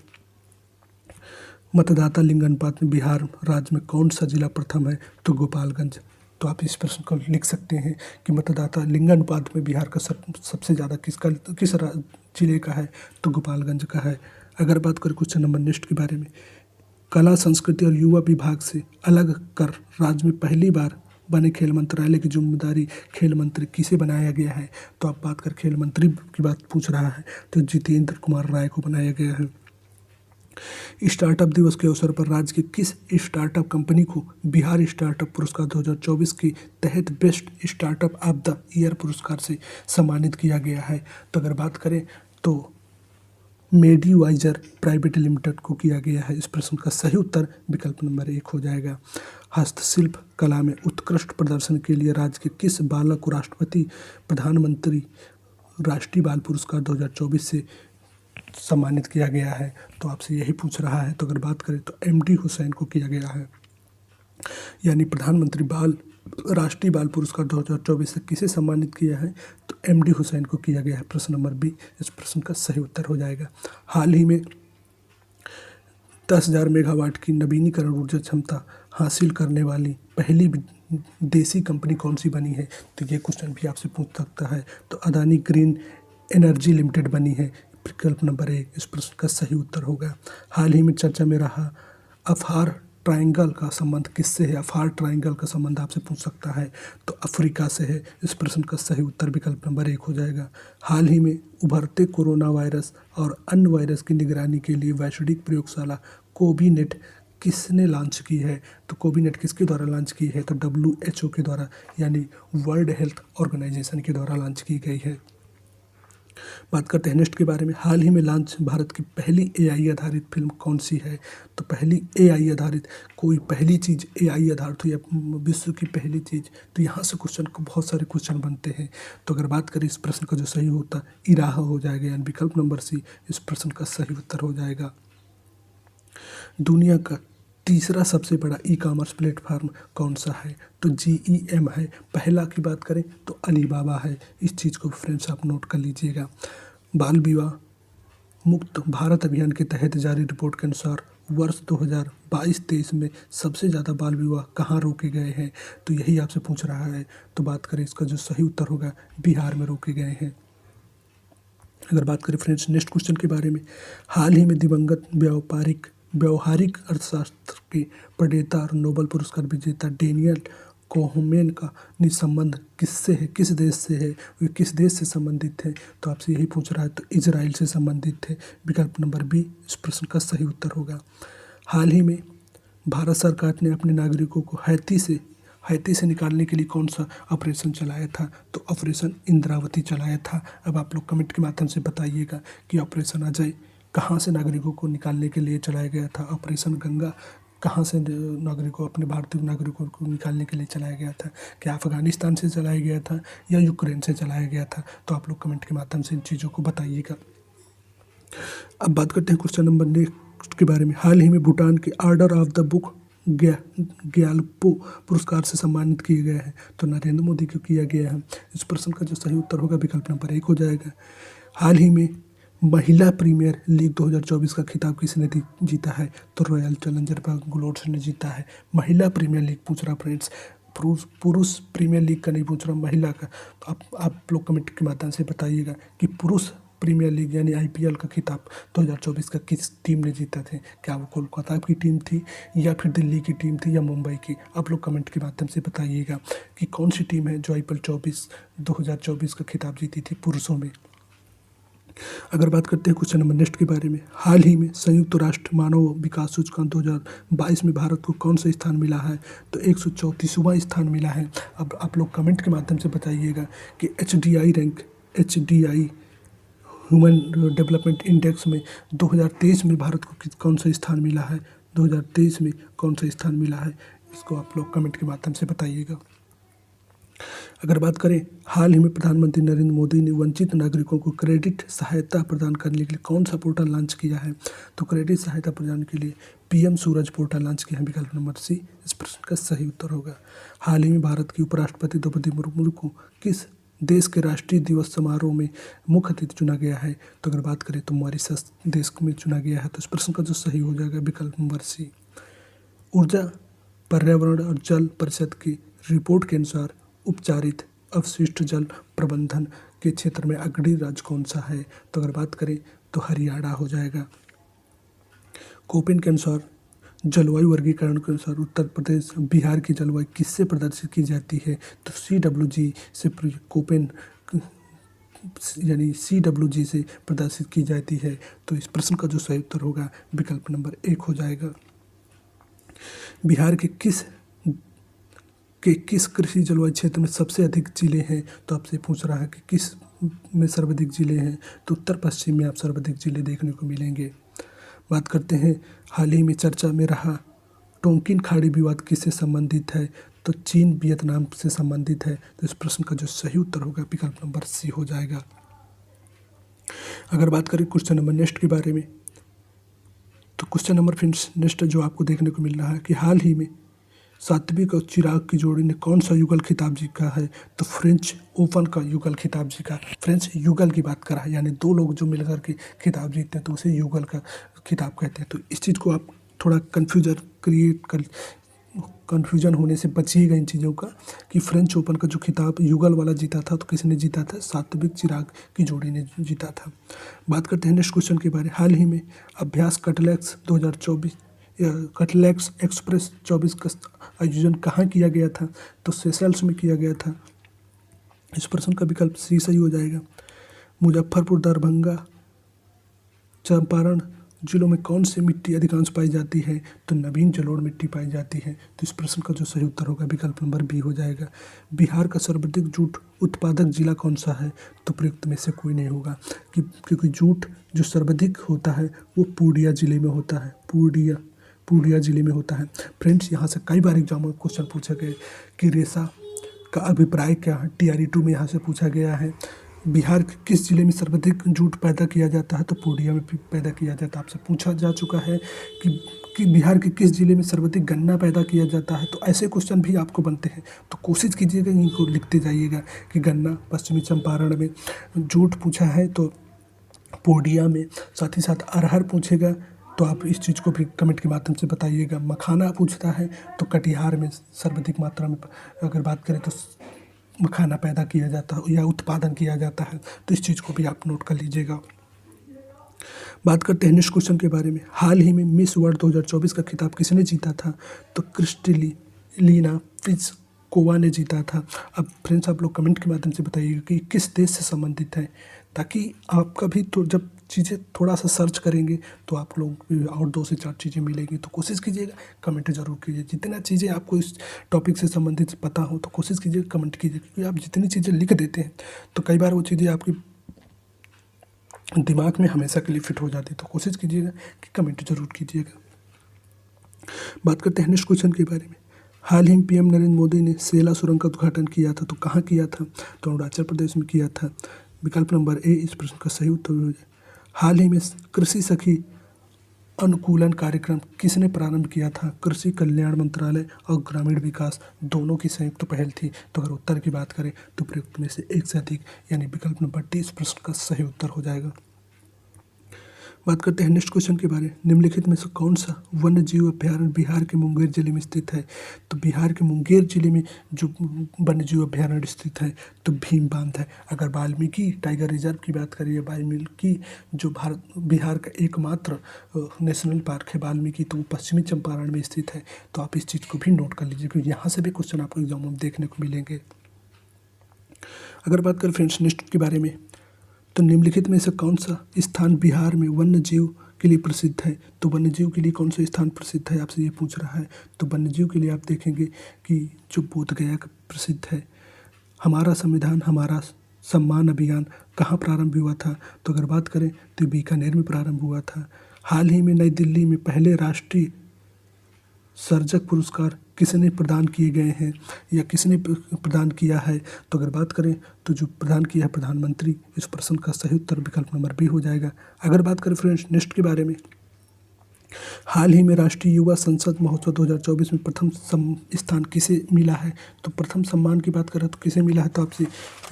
मतदाता लिंग अनुपात में बिहार राज्य में कौन सा जिला प्रथम है? तो गोपालगंज। तो आप इस प्रश्न को लिख सकते हैं कि मतदाता लिंग अनुपात में बिहार का सबसे ज़्यादा किस जिले का है? तो गोपालगंज का है। अगर बात करें क्वेश्चन नंबर नेक्स्ट के बारे में, कला संस्कृति और युवा विभाग से अलग कर राज्य में पहली बार बने खेल मंत्रालय की जिम्मेदारी खेल मंत्री किसे बनाया गया है? तो आप बात कर खेल मंत्री की बात पूछ रहा है, तो जितेंद्र कुमार राय को बनाया गया है। स्टार्टअप दिवस के अवसर पर राज्य की किस स्टार्टअप कंपनी को बिहार स्टार्टअप पुरस्कार 2024 के तहत best startup of the year पुरस्कार से सम्मानित किया गया है? तो अगर बात करें तो मेडिवाइजर प्राइवेट लिमिटेड को किया गया है। इस प्रश्न का सही उत्तर विकल्प नंबर 1 हो जाएगा। हस्तशिल्प कला में उत्कृष्ट प्रदर्शन के लिए राज्य के किस बालक को राष्ट्रपति प्रधानमंत्री राष्ट्रीय बाल पुरस्कार 2024 से सम्मानित किया गया है? तो आपसे यही पूछ रहा है। तो अगर बात करें तो MD हुसैन को किया गया है। यानी प्रधानमंत्री राष्ट्रीय बाल पुरस्कार 2024 से किसे सम्मानित किया है? तो MD हुसैन को किया गया है। प्रश्न नंबर बी इस प्रश्न का सही उत्तर हो जाएगा। हाल ही में 10,000 मेगावाट की नवीनीकरण ऊर्जा क्षमता हासिल करने वाली पहली देसी कंपनी कौन सी बनी है? तो ये क्वेश्चन भी आपसे पूछ सकता है। तो अदानी ग्रीन एनर्जी लिमिटेड बनी है। विकल्प नंबर 1 इस प्रश्न का सही उत्तर होगा। हाल ही में चर्चा में रहा अफार ट्रायंगल का संबंध किससे है? अफार ट्रायंगल का संबंध आपसे पूछ सकता है, तो अफ्रीका से है। इस प्रश्न का सही उत्तर विकल्प नंबर 1 हो जाएगा। हाल ही में उभरते कोरोना वायरस और अन्य वायरस की निगरानी के लिए वैश्विक प्रयोगशाला कोविनेट किसने लॉन्च की है? तो कोविनेट किसके द्वारा लॉन्च की है? तो WHO के द्वारा, यानी वर्ल्ड हेल्थ ऑर्गेनाइजेशन के द्वारा लॉन्च की गई है। बात करते हैं नेक्स्ट के बारे में, हाल ही में लॉन्च भारत की पहली एआई आधारित फिल्म कौन सी है? तो पहली एआई आधारित, कोई पहली चीज़ एआई आधारित हुई या विश्व की पहली चीज़, तो यहाँ से क्वेश्चन को बहुत सारे क्वेश्चन बनते हैं। तो अगर बात करें इस प्रश्न का जो सही होता इराह हो जाएगा, यानी विकल्प नंबर सी इस प्रश्न का सही उत्तर हो जाएगा। दुनिया का तीसरा सबसे बड़ा ई कॉमर्स प्लेटफॉर्म कौन सा है? तो GEM है। पहला की बात करें तो अलीबाबा है। इस चीज़ को फ्रेंड्स आप नोट कर लीजिएगा। बाल विवाह मुक्त भारत अभियान के तहत जारी रिपोर्ट के अनुसार वर्ष 2022-23 में सबसे ज़्यादा बाल विवाह कहाँ रोके गए हैं? तो यही आपसे पूछ रहा है। तो बात करें इसका जो सही उत्तर होगा बिहार में रोके गए हैं। अगर बात करें फ्रेंड्स नेक्स्ट क्वेश्चन के बारे में, हाल ही में दिवंगत व्यवहारिक अर्थशास्त्र के प्रणेता और नोबेल पुरस्कार विजेता डेनियल कोहमेन का संबंध किससे है, किस देश से है, वे किस देश से संबंधित थे? तो आपसे यही पूछ रहा है, तो इजराइल से संबंधित थे। विकल्प नंबर बी इस प्रश्न का सही उत्तर होगा। हाल ही में भारत सरकार ने अपने नागरिकों को हैती से निकालने के लिए कौन सा ऑपरेशन चलाया था? तो ऑपरेशन इंद्रावती चलाया था। अब आप लोग कमेंट के माध्यम से बताइएगा कि ऑपरेशन अजय कहाँ से नागरिकों को निकालने के लिए चलाया गया था? ऑपरेशन गंगा कहाँ से नागरिकों अपने भारतीय नागरिकों को निकालने के लिए चलाया गया था? क्या अफगानिस्तान से चलाया गया था या यूक्रेन से चलाया गया था? तो आप लोग कमेंट के माध्यम से इन चीज़ों को बताइएगा। अब बात करते हैं क्वेश्चन नंबर नेक्स्ट के बारे में, हाल ही में भूटान के order of the book Gyalpo पुरस्कार से सम्मानित किए गए हैं। तो नरेंद्र मोदी को किया गया है। इस प्रश्न का जो सही उत्तर होगा विकल्प नंबर 1 हो जाएगा। हाल ही में महिला प्रीमियर लीग 2024 का खिताब किसने जीता है? तो रॉयल चैलेंजर बैंगलोर ने जीता है। महिला प्रीमियर लीग पूछ रहा फ्रेंड्स, पुरुष प्रीमियर लीग का नहीं पूछ रहा, महिला का। तो आप लोग कमेंट के माध्यम से बताइएगा कि पुरुष प्रीमियर लीग यानी IPL का खिताब 2024 का किस टीम ने जीता थे? क्या वो कोलकाता की टीम थी या फिर दिल्ली की टीम थी या मुंबई की? आप लोग कमेंट के माध्यम से बताइएगा कि कौन सी टीम है जो IPL 2024 का खिताब जीती थी पुरुषों में। अगर बात करते हैं क्वेश्चन नंबर नेक्स्ट के बारे में, हाल ही में संयुक्त राष्ट्र मानव विकास सूचकांक 2022 में भारत को कौन सा स्थान मिला है? तो 134वां स्थान मिला है। अब आप लोग कमेंट के माध्यम से बताइएगा कि HDI ह्यूमन डेवलपमेंट इंडेक्स में 2023 में भारत को कौन सा स्थान मिला है? 2023 में कौन सा स्थान मिला है? इसको आप लोग कमेंट के माध्यम से बताइएगा। अगर बात करें, हाल ही में प्रधानमंत्री नरेंद्र मोदी ने वंचित नागरिकों को क्रेडिट सहायता प्रदान करने के लिए कौन सा पोर्टल लॉन्च किया है? तो क्रेडिट सहायता प्रदान के लिए PM सूरज पोर्टल लॉन्च किया है। विकल्प नंबर सी इस प्रश्न का सही उत्तर होगा। हाल ही में भारत की उपराष्ट्रपति द्रौपदी मुर्मू को किस देश के राष्ट्रीय दिवस समारोह में मुख्य अतिथि चुना गया है? तो अगर बात करें तो मॉरिशस देश में चुना गया है। तो इस प्रश्न का जो सही हो जाएगा विकल्प नंबर सी। ऊर्जा पर्यावरण और जल परिषद की रिपोर्ट के अनुसार उपचारित अपशिष्ट जल प्रबंधन के क्षेत्र में अग्रणी राज्य कौन सा है? तो अगर बात करें तो हरियाणा हो जाएगा। कोपेन के अनुसार जलवायु वर्गीकरण के अनुसार उत्तर प्रदेश बिहार की जलवायु किससे प्रदर्शित की जाती है? तो CWG से कोपेन यानी CWG से प्रदर्शित की जाती है। तो इस प्रश्न का जो सही उत्तर होगा विकल्प नंबर 1 हो जाएगा। बिहार के किस कृषि जलवायु क्षेत्र में सबसे अधिक जिले हैं? तो आपसे पूछ रहा है कि किस में सर्वाधिक जिले हैं? तो उत्तर पश्चिम में आप सर्वाधिक जिले देखने को मिलेंगे। बात करते हैं, हाल ही में चर्चा में रहा टोंकिन खाड़ी विवाद किससे संबंधित है? तो चीन वियतनाम से संबंधित है। तो इस प्रश्न का जो सही उत्तर होगा विकल्प नंबर सी हो जाएगा। अगर बात करें क्वेश्चन नंबर नेक्स्ट के बारे में, तो क्वेश्चन नंबर फ्रेंड्स नेक्स्ट जो आपको देखने को मिल रहा है कि हाल ही में सात्विक और चिराग की जोड़ी ने कौन सा युगल खिताब जीता है? तो फ्रेंच ओपन का युगल खिताब जीता। फ्रेंच युगल की बात कर रहा है, यानी 2 लोग जो मिलकर के खिताब जीतते हैं तो उसे युगल का खिताब कहते हैं। तो इस चीज़ को आप थोड़ा कन्फ्यूजन होने से बचिएगा इन चीज़ों का कि फ्रेंच ओपन का जो खिताब युगल वाला जीता था तो किसने जीता था? सात्विक चिराग की जोड़ी ने जीता था। बात करते हैं नेक्स्ट क्वेश्चन के बारे में, हाल ही में अभ्यास कटलेक्स एक्सप्रेस 24 का आयोजन कहाँ किया गया था? तो सेशल्स में किया गया था। इस प्रश्न का विकल्प सी सही हो जाएगा। मुजफ्फरपुर, दरभंगा, चंपारण, जिलों में कौन सी मिट्टी अधिकांश पाई जाती है? तो नवीन जलोढ़ मिट्टी पाई जाती है। तो इस प्रश्न का जो सही उत्तर होगा विकल्प नंबर बी हो जाएगा। बिहार का सर्वाधिक जूट उत्पादक जिला कौन सा है? तो प्रयुक्त में से कोई नहीं होगा क्योंकि जूट जो सर्वाधिक होता है वो पूर्णिया जिले में होता है। पूर्णिया जिले में होता है। फ्रेंड्स, यहाँ से कई बार एग्जाम में क्वेश्चन पूछे गए कि रेशा का अभिप्राय क्या है। TRE 2 में यहाँ से पूछा गया है। बिहार के किस जिले में सर्वाधिक जूट पैदा किया जाता है? तो पूर्णिया में पैदा किया जाता है। आपसे पूछा जा चुका है कि बिहार के किस जिले में सर्वाधिक गन्ना पैदा किया जाता है। तो ऐसे क्वेश्चन भी आपको बनते हैं, तो कोशिश कीजिएगा इनको लिखते जाइएगा कि गन्ना पश्चिमी चंपारण में, जूट पूछा है तो पूर्णिया में, साथ ही साथ अरहर पूछेगा तो आप इस चीज़ को भी कमेंट के माध्यम से बताइएगा। मखाना पूछता है तो कटिहार में सर्वाधिक मात्रा में अगर बात करें तो मखाना पैदा किया जाता है या उत्पादन किया जाता है। तो इस चीज़ को भी आप नोट कर लीजिएगा। बात करते हैं नेक्स्ट क्वेश्चन के बारे में। हाल ही में मिस वर्ल्ड 2024 का खिताब किसने जीता था? तो क्रिस्टलिना प्लिस्कोवा ने जीता था। अब फ्रेंड्स, आप लोग कमेंट के माध्यम से बताइएगा कि किस देश से संबंधित है, ताकि आपका भी तो जब चीज़ें थोड़ा सा सर्च करेंगे तो आप लोग और 2 से 4 चीज़ें मिलेंगी। तो कोशिश कीजिएगा, कमेंट ज़रूर कीजिए। जितना चीज़ें आपको इस टॉपिक से संबंधित पता हो तो कोशिश कीजिए कमेंट कीजिए, क्योंकि आप जितनी चीज़ें लिख देते हैं तो कई बार वो चीज़ें आपकी दिमाग में हमेशा के लिए फिट हो जाती है। तो कोशिश कीजिएगा कि कमेंट जरूर कीजिएगा। बात करते हैं नेक्स्ट क्वेश्चन के बारे में। हाल ही में PM नरेंद्र मोदी ने सेला सुरंग का उद्घाटन किया था, तो कहाँ किया था? तो अरुणाचल प्रदेश में किया था। विकल्प नंबर ए इस प्रश्न का सही उत्तर हो जाए। हाल ही में कृषि सखी अनुकूलन कार्यक्रम किसने प्रारंभ किया था? कृषि कल्याण मंत्रालय और ग्रामीण विकास दोनों की संयुक्त पहल थी। तो अगर उत्तर की बात करें तो प्रयुक्त में से एक से अधिक, यानी विकल्प नंबर डी इस प्रश्न का सही उत्तर हो जाएगा। बात करते हैं नेक्स्ट क्वेश्चन के बारे में। निम्नलिखित में से कौन सा वन्य जीव अभ्यारण्य बिहार के मुंगेर जिले में स्थित है? तो बिहार के मुंगेर जिले में जो वन्य जीव अभ्यारण्य स्थित है तो भीम बांध है। अगर वाल्मीकि टाइगर रिजर्व की बात करिए, वाल्मीकि जो बिहार का एकमात्र नेशनल पार्क है वाल्मीकि, तो वो पश्चिमी चंपारण में स्थित है। तो आप इस चीज़ को भी नोट कर लीजिए, क्योंकि यहाँ से भी क्वेश्चन आपको एग्जाम में देखने को मिलेंगे। अगर बात करें फ्रेंड्स नेक्स्ट के बारे में, तो निम्नलिखित में से कौन सा स्थान बिहार में वन्य जीव के लिए प्रसिद्ध है? तो वन्य जीव के लिए कौन सा स्थान प्रसिद्ध है, आपसे ये पूछ रहा है। तो वन्य जीव के लिए आप देखेंगे कि जो बोधगया का प्रसिद्ध है। हमारा संविधान हमारा सम्मान अभियान कहाँ प्रारंभ हुआ था? तो अगर बात करें तो बीकानेर में प्रारंभ हुआ था। हाल ही में नई दिल्ली में पहले राष्ट्रीय सर्जक पुरस्कार किसने प्रदान किए गए हैं या किसने प्रदान किया है? तो अगर बात करें तो जो प्रदान किया है प्रधानमंत्री। इस प्रश्न का सही उत्तर विकल्प नंबर बी हो जाएगा। अगर बात करें फ्रेंड्स नेक्स्ट के बारे में, हाल ही में राष्ट्रीय युवा संसद महोत्सव 2024 में प्रथम स्थान किसे मिला है? तो प्रथम सम्मान की बात करें तो किसे मिला है? तो आपसे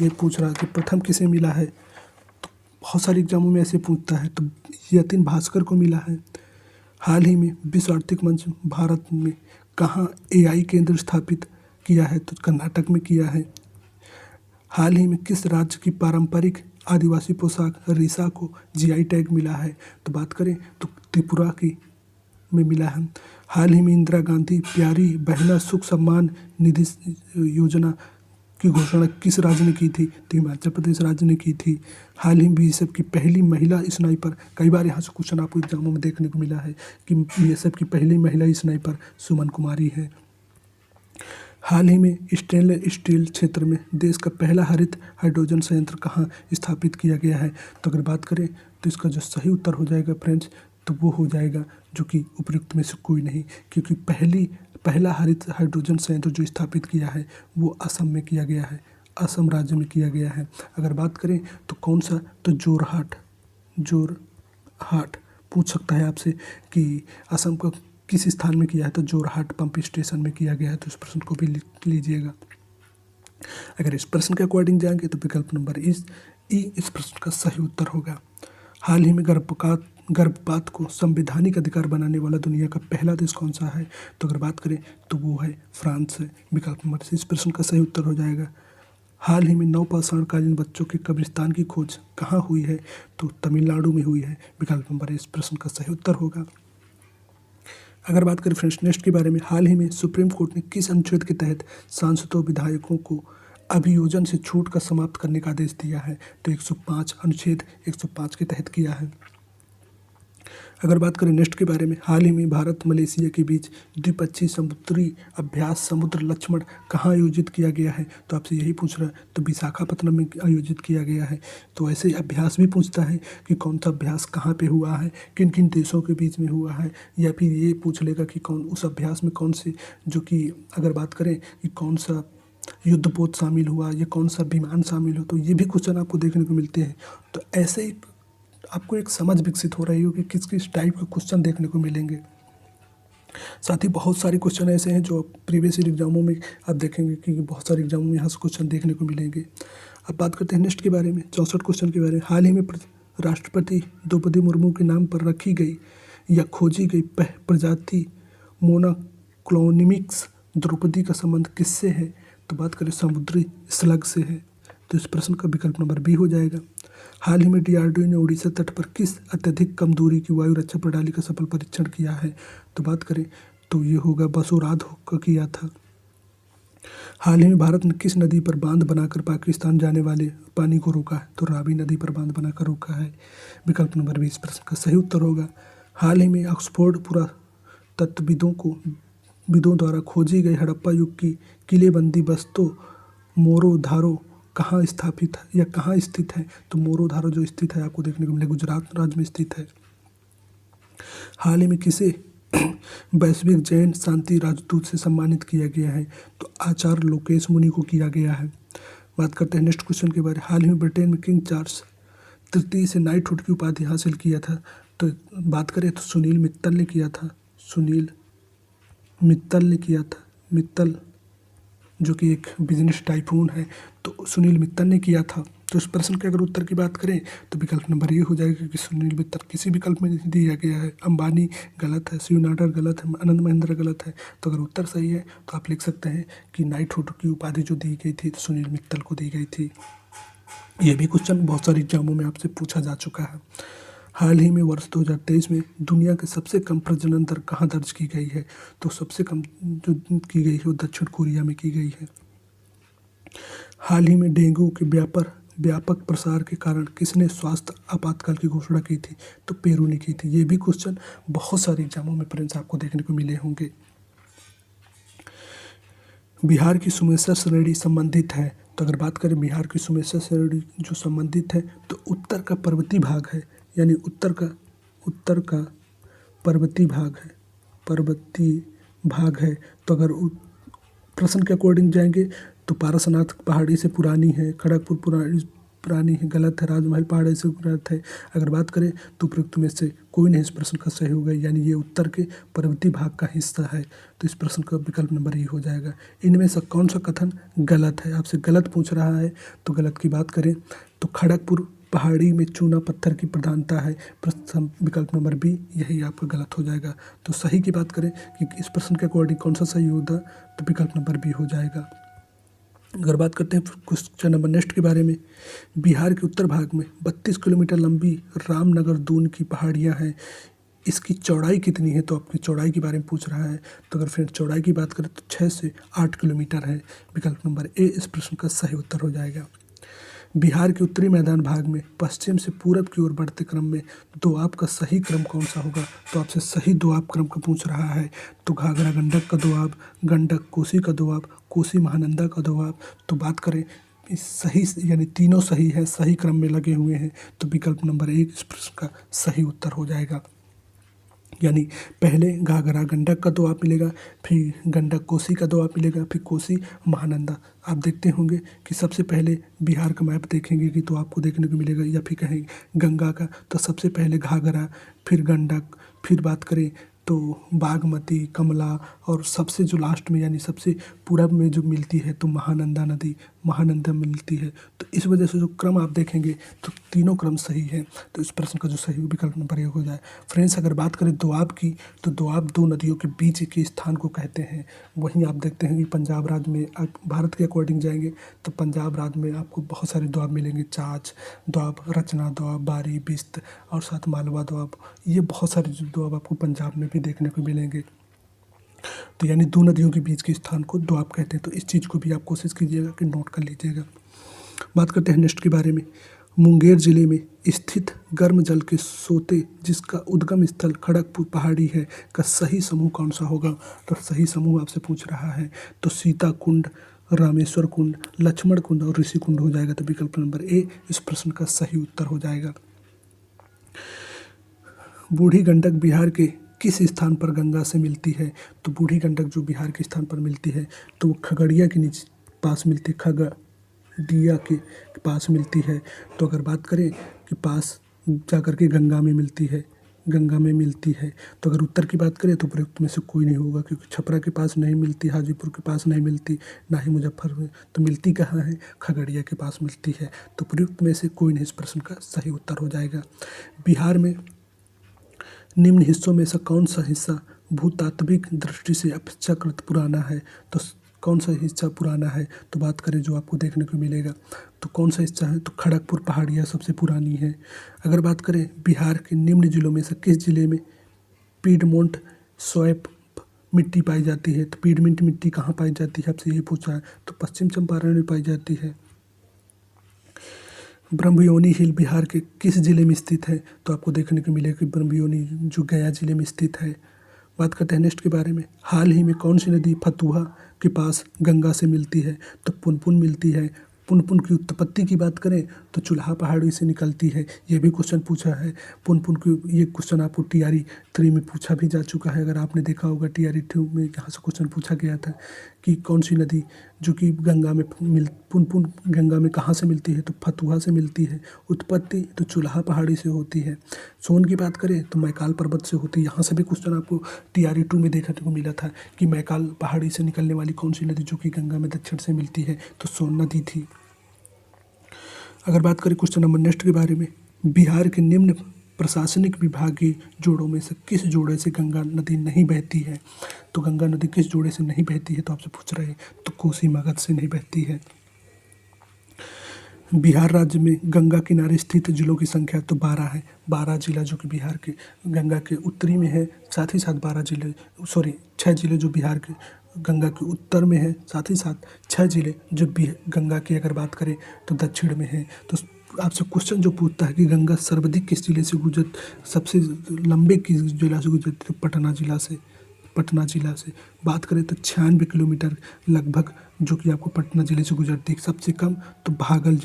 ये पूछ रहा है कि प्रथम किसे मिला है। तो बहुत सारे एग्जामों में ऐसे पूछता है, तो यतिन भास्कर को मिला है। हाल ही में विश्व आर्थिक मंच भारत में कहाँ AI केंद्र स्थापित किया है? तो कर्नाटक में किया है। हाल ही में किस राज्य की पारंपरिक आदिवासी पोशाक रीसा को GI टैग मिला है? तो बात करें तो त्रिपुरा की में मिला है। हाल ही में इंदिरा गांधी प्यारी बहना सुख सम्मान निधि योजना की घोषणा किस राज्य ने की थी? तो हिमाचल प्रदेश राज्य ने की थी। हाल ही में BSF की पहली महिला स्नाइपर, कई बार यहाँ से क्वेश्चन आपको एग्जामों में देखने को मिला है कि BSF की पहली महिला स्नाइपर सुमन कुमारी है। हाल ही में स्टेनलेस स्टील क्षेत्र में देश का पहला हरित हाइड्रोजन संयंत्र कहाँ स्थापित किया गया है? तो अगर बात करें तो इसका जो सही उत्तर हो जाएगा फ्रेंड्स, तो वो हो जाएगा जो कि उपयुक्त में से कोई नहीं, क्योंकि पहला हरित हाइड्रोजन संयंत्र जो स्थापित किया है वो असम में किया गया है, असम राज्य में किया गया है। अगर बात करें तो कौन सा, तो जोरहाट पूछ सकता है आपसे कि असम का किस स्थान में किया है? तो जोरहाट पंप स्टेशन में किया गया है। तो इस प्रश्न को भी लिख लीजिएगा। अगर इस प्रश्न के अकॉर्डिंग जाएंगे तो विकल्प नंबर इस प्रश्न का सही उत्तर होगा। हाल ही में गर्भपात को संवैधानिक अधिकार बनाने वाला दुनिया का पहला देश कौन सा है? तो अगर बात करें तो वो है फ्रांस है। विकल्प नंबर सी इस प्रश्न का सही उत्तर हो जाएगा। हाल ही में नवपाषाणकालीन बच्चों के कब्रिस्तान की खोज कहाँ हुई है? तो तमिलनाडु में हुई है। विकल्प नंबर इस प्रश्न का सही उत्तर होगा। अगर बात करें फ्रेंड्स नेक्स्ट के बारे में, हाल ही में सुप्रीम कोर्ट ने किस अनुच्छेद के तहत सांसदों विधायकों को अभियोजन से छूट का समाप्त करने का आदेश दिया है? तो 105 अनुच्छेद 105 के तहत किया है। अगर बात करें नेक्स्ट के बारे में, हाल ही में भारत मलेशिया के बीच द्विपक्षीय समुद्री अभ्यास समुद्र लक्ष्मण कहाँ आयोजित किया गया है, तो आपसे यही पूछ रहा है, तो विशाखापत्तनम में आयोजित किया गया है। तो ऐसे अभ्यास भी पूछता है कि कौन सा अभ्यास कहाँ पे हुआ है, किन किन देशों के बीच में हुआ है, या फिर ये पूछ लेगा कि कौन उस अभ्यास में कौन से, जो कि अगर बात करें कि कौन सा युद्धपोत शामिल हुआ या कौन सा विमान शामिल हो, तो ये भी क्वेश्चन आपको देखने को मिलते हैं। तो ऐसे ही आपको एक समझ विकसित हो रही हो कि किस किस टाइप के क्वेश्चन देखने को मिलेंगे। साथ ही बहुत सारे क्वेश्चन ऐसे हैं जो प्रीवियस ईयर एग्जामों में आप देखेंगे कि बहुत सारे एग्जामों में यहाँ से क्वेश्चन देखने को मिलेंगे। अब बात करते हैं नेक्स्ट के बारे में, 64 क्वेश्चन के बारे में। हाल ही में राष्ट्रपति द्रौपदी मुर्मू के नाम पर रखी गई या खोजी गई प्रजाति मोनोक्लोनिमिक्स द्रौपदी का संबंध किससे है, तो बात करें समुद्री स्लग से है। तो इस प्रश्न का विकल्प नंबर बी हो जाएगा। हाल ही में डीआरडीओ ने उड़ीसा तट पर किस अत्यधिक कम दूरी की वायु रक्षा प्रणाली का सफल परीक्षण किया है, तो बात करें तो ये होगा बसोराध का किया था। हाल ही में भारत ने किस नदी पर बांध बनाकर पाकिस्तान जाने वाले पानी को रोका है, तो रावी नदी पर बांध बनाकर रोका है। विकल्प नंबर बी इस प्रश्न का सही उत्तर होगा। हाल ही में ऑक्सफोर्ड पुरातत्वविदों द्वारा खोजी गई हड़प्पा युग की किलेबंदी बस्तों मोरोधारो कहाँ स्थापित है या कहाँ स्थित है, तो मोरोधारो जो स्थित है आपको देखने को मिलेगा गुजरात राज्य में स्थित है। हाल ही में किसे वैश्विक जैन शांति राजदूत से सम्मानित किया गया है, तो आचार्य लोकेश मुनि को किया गया है। बात करते हैं नेक्स्ट क्वेश्चन के बारे में। हाल ही में ब्रिटेन में किंग चार्ल्स तृतीय से नाइटहुड की उपाधि हासिल किया था, तो बात करें तो सुनील मित्तल ने किया था। सुनील मित्तल ने किया था। मित्तल जो कि एक बिजनेस टाइकून है, तो सुनील मित्तल ने किया था। तो इस प्रश्न के अगर उत्तर की बात करें तो विकल्प नंबर ये हो जाएगा कि सुनील मित्तल किसी विकल्प में नहीं दिया गया है। अंबानी गलत है, शिव नाडर गलत है, आनंद महिंद्रा गलत है। तो अगर उत्तर सही है तो आप लिख सकते हैं कि नाइटहुड की उपाधि जो दी गई थी तो सुनील मित्तल को दी गई थी। ये भी क्वेश्चन बहुत सारे एग्जामों में आपसे पूछा जा चुका है। हाल ही में वर्ष 2023 में दुनिया के सबसे कम प्रजनन दर कहाँ दर्ज की गई है, तो सबसे कम जो की गई है वो दक्षिण कोरिया में की गई है। हाल ही में डेंगू के व्यापक प्रसार के कारण किसने स्वास्थ्य आपातकाल की घोषणा की थी, तो पेरू ने की थी। ये भी क्वेश्चन बहुत सारे एग्जामों में फ्रेंड्स आपको देखने को मिले होंगे। बिहार की सुमेसर श्रेणी संबंधित है, तो अगर बात करें बिहार की सुमेसर श्रेणी जो संबंधित है तो उत्तर का पर्वतीय भाग है, यानी उत्तर का पर्वतीय भाग है। तो अगर प्रश्न के अकॉर्डिंग जाएंगे तो पारसनाथ पहाड़ी से पुरानी है, खड़गपुर पुरानी है, गलत है, राजमहल पहाड़ी से गलत है। अगर बात करें तो उपयुक्त में से कोई नहीं इस प्रश्न का सही होगा, यानी ये उत्तर के पर्वतीय भाग का हिस्सा है। तो इस प्रश्न का विकल्प नंबर ये हो जाएगा। इनमें से कौन सा कथन गलत है, आपसे गलत पूछ रहा है। तो गलत की बात करें तो खड़गपुर पहाड़ी में चूना पत्थर की प्रधानता है, विकल्प नंबर बी यही आपका गलत हो जाएगा। तो सही की बात करें कि इस प्रश्न के अकॉर्डिंग कौन सा सही होगा, तो विकल्प नंबर बी हो जाएगा। अगर बात करते हैं क्वेश्चन नंबर नेक्स्ट के बारे में, बिहार के उत्तर भाग में 32 किलोमीटर लंबी रामनगर दून की पहाड़ियाँ हैं, इसकी चौड़ाई कितनी है, तो आपकी चौड़ाई के बारे में पूछ रहा है। तो अगर फिर चौड़ाई की बात करें तो 6 से 8 किलोमीटर है। विकल्प नंबर ए इस प्रश्न का सही उत्तर हो जाएगा। बिहार के उत्तरी मैदान भाग में पश्चिम से पूरब की ओर बढ़ते क्रम में दोआब का सही क्रम कौन सा होगा, तो आपसे सही दोआब क्रम का पूछ रहा है। तो घाघरा गंडक का दोआब, गंडक कोसी का दोआब, कोसी महानंदा का दोआब। तो बात करें इस सही यानी तीनों सही है, सही क्रम में लगे हुए हैं। तो विकल्प नंबर 1 इस प्रश्न का सही उत्तर हो जाएगा। यानी पहले घाघरा गंडक का दोआब मिलेगा, फिर गंडक कोसी का दोआब मिलेगा, फिर कोसी महानंदा। आप देखते होंगे कि सबसे पहले बिहार का मैप देखेंगे कि तो आपको देखने को मिलेगा, या फिर कहें गंगा का तो सबसे पहले घाघरा, फिर गंडक, फिर बात करें तो बागमती, कमला, और सबसे जो लास्ट में यानी सबसे पूरब में जो मिलती है तो महानंदा मिलती है। तो इस वजह से जो क्रम आप देखेंगे तो तीनों क्रम सही है। तो इस प्रश्न का जो सही विकल्प नंबर एक हो जाए। फ्रेंड्स अगर बात करें दोआब की, तो दोआब दो नदियों के बीच के स्थान को कहते हैं। वहीं आप देखते हैं कि पंजाब राज्य में भारत के अकॉर्डिंग जाएंगे तो पंजाब राज्य में आपको बहुत सारे दोआब मिलेंगे, चाच दोआब, रचना दोआब, बारी, बिस्त और साथ मालवा दोआब। ये बहुत सारे दोआब आपको पंजाब में भी देखने को मिलेंगे। तो यानी दो नदियों के बीच के स्थान को दोआब कहते हैं। तो इस चीज़ को भी आप कोशिश कीजिएगा कि नोट कर लीजिएगा। बात करते हैं नेक्स्ट के बारे में। मुंगेर जिले में स्थित गर्म जल के सोते जिसका उद्गम स्थल खड़गपुर पहाड़ी है का सही समूह कौन सा होगा? तो सही समूह आपसे पूछ रहा है तो सीता कुंड, रामेश्वर कुंड, लक्ष्मण कुंड और ऋषि कुंड हो जाएगा। तो विकल्प नंबर ए इस प्रश्न का सही उत्तर हो जाएगा। बूढ़ी गंडक बिहार के किस स्थान पर गंगा से मिलती है? तो बूढ़ी गंडक जो बिहार के स्थान पर मिलती है तो वो खगड़िया के नीचे पास मिलती है, खगड़िया के पास मिलती है। तो अगर बात करें कि पास जाकर के गंगा में मिलती है, गंगा में मिलती है। तो अगर उत्तर की बात करें तो प्रयुक्त में से कोई नहीं होगा, क्योंकि छपरा के पास नहीं मिलती, हाजीपुर के पास नहीं मिलती, ना ही मुजफ्फरपुर में। तो मिलती कहाँ है? खगड़िया के पास मिलती है। तो प्रयुक्त में से कोई नहीं इस प्रश्न का सही उत्तर हो जाएगा। बिहार में निम्न हिस्सों में से कौन सा हिस्सा भूतात्विक दृष्टि से अपेक्षाकृत पुराना है? तो कौन सा हिस्सा पुराना है? तो बात करें जो आपको देखने को मिलेगा तो कौन सा हिस्सा है? तो खड़गपुर पहाड़ियाँ सबसे पुरानी है। अगर बात करें बिहार के निम्न जिलों में से किस जिले में पीडमोंट स्वैप मिट्टी पाई जाती है? तो पीडमिंट मिट्टी कहाँ पाई जाती है आपसे ये पूछा है। तो पश्चिम चंपारण में पाई जाती है। ब्रह्मयोनी हिल बिहार के किस जिले में स्थित है? तो आपको देखने को मिलेगा कि ब्रह्मयोनी जो गया जिले में स्थित है। बात करते हैं नेक्स्ट के बारे में। हाल ही में कौन सी नदी फतुहा के पास गंगा से मिलती है? तो पुनपुन मिलती है। पुनपुन की उत्पत्ति की बात करें तो चुल्हा पहाड़ी से निकलती है। ये भी क्वेश्चन पूछा है पुनपुन की। ये क्वेश्चन आपको TRE 3 में पूछा भी जा चुका है। अगर आपने देखा होगा TRE 2 में यहाँ से क्वेश्चन पूछा गया था कि कौन सी नदी जो कि गंगा में पुनपुन गंगा में कहाँ से मिलती है? तो फतुहा से मिलती है। उत्पत्ति तो चुल्हा पहाड़ी से होती है। सोन की बात करें तो मैकाल पर्वत से होती है। यहाँ से भी क्वेश्चन आपको TRE 2 में देखने को मिला था कि मैकाल पहाड़ी से निकलने वाली कौन सी नदी जो कि गंगा में दक्षिण से मिलती है? तो सोन नदी थी। अगर बात करें क्वेश्चन नंबर नेक्स्ट के बारे में, बिहार के निम्न प्रशासनिक विभागीय जोड़ों में से किस जोड़े से गंगा नदी नहीं बहती है? तो गंगा नदी किस जोड़े से नहीं बहती है? तो आपसे पूछ रहे हैं तो कोसी मगध से नहीं बहती है। बिहार राज्य में गंगा किनारे स्थित जिलों की संख्या तो 12 है। 12 जिला जो कि बिहार के गंगा के उत्तरी में है, साथ ही साथ 6 जिले जो बिहार के गंगा के उत्तर में है, साथ ही साथ 6 जिले जो गंगा की अगर बात करें तो दक्षिण में है। तो आपसे क्वेश्चन जो पूछता है कि गंगा सर्वाधिक किस जिले से सबसे लंबे किस जिला से गुजरती है? पटना जिला से बात करें तो 96 किलोमीटर लगभग जो कि आपको पटना जिले से गुजरती है। सबसे कम तो भागल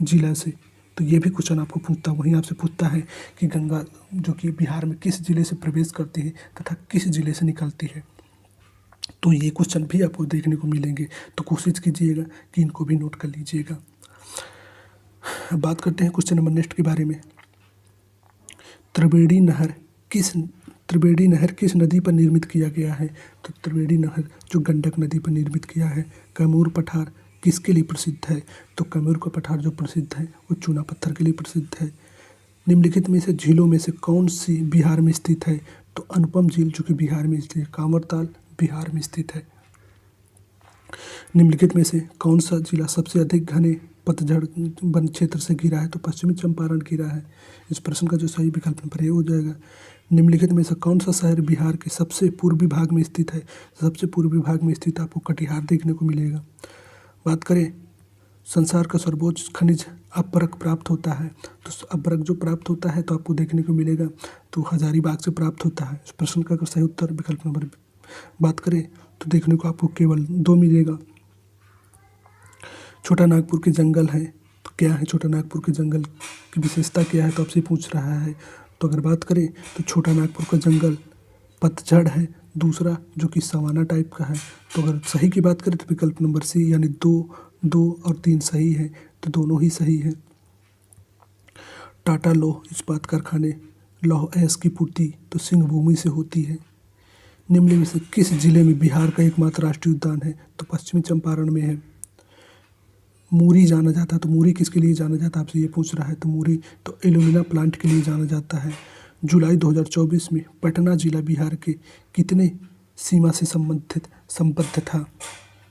जिला से। तो ये भी क्वेश्चन आपको पूछता है। वहीं आपसे पूछता है कि गंगा जो कि बिहार में किस जिले से प्रवेश करती है तथा किस जिले से निकलती है। तो ये क्वेश्चन भी आपको देखने को मिलेंगे। तो कोशिश कीजिएगा कि इनको भी नोट कर लीजिएगा। बात करते हैं क्वेश्चन नंबर नेक्स्ट के बारे में। त्रिवेणी नहर किस नदी पर निर्मित किया गया है? तो त्रिवेणी नहर जो गंडक नदी पर निर्मित किया है। कैमूर पठार किसके लिए प्रसिद्ध है? तो कैमूर का पठार जो प्रसिद्ध है वो चूना पत्थर के लिए प्रसिद्ध है। निम्नलिखित में से झीलों में से कौन सी बिहार में स्थित है? तो अनुपम झील जो कि बिहार में स्थित है। कांवरताल बिहार में स्थित है। निम्नलिखित में से कौन सा जिला सबसे अधिक घने पतझड़ वन क्षेत्र से घिरा है? तो पश्चिमी चंपारण घिरा है। इस प्रश्न का जो सही विकल्प नंबर ए हो जाएगा। निम्नलिखित में से कौन सा शहर बिहार के सबसे पूर्वी भाग में स्थित है? सबसे पूर्वी भाग में स्थित आपको कटिहार देखने को मिलेगा। बात करें संसार का सर्वोच्च खनिज अपरक प्राप्त होता है, तो अपरक जो प्राप्त होता है तो आपको देखने को मिलेगा तो हजारीबाग से प्राप्त होता है। इस प्रश्न का सही उत्तर विकल्प नंबर बात करें तो देखने को आपको केवल 2 मिलेगा। छोटा नागपुर के जंगल है, तो क्या है छोटा नागपुर के जंगल की विशेषता क्या है? तो आपसे पूछ रहा है। तो अगर बात करें तो छोटा नागपुर का जंगल पतझड़ है। दूसरा जो कि सवाना टाइप का है। तो अगर सही की बात करें तो विकल्प नंबर सी यानी 2 और 3 सही है। तो दोनों ही सही है। टाटा लौह इस्पात कारखाने लौह अयस्क की पूर्ति तो सिंहभूमि से होती है। निम्न में से किस जिले में बिहार का एकमात्र राष्ट्रीय उद्यान है? तो पश्चिमी चंपारण में है। मूरी जाना जाता है, तो मूरी किसके लिए जाना जाता है आपसे ये पूछ रहा है। तो मूरी तो एल्यूमिना प्लांट के लिए जाना जाता है। जुलाई 2024 में पटना जिला बिहार के कितने सीमा से संबद्ध था?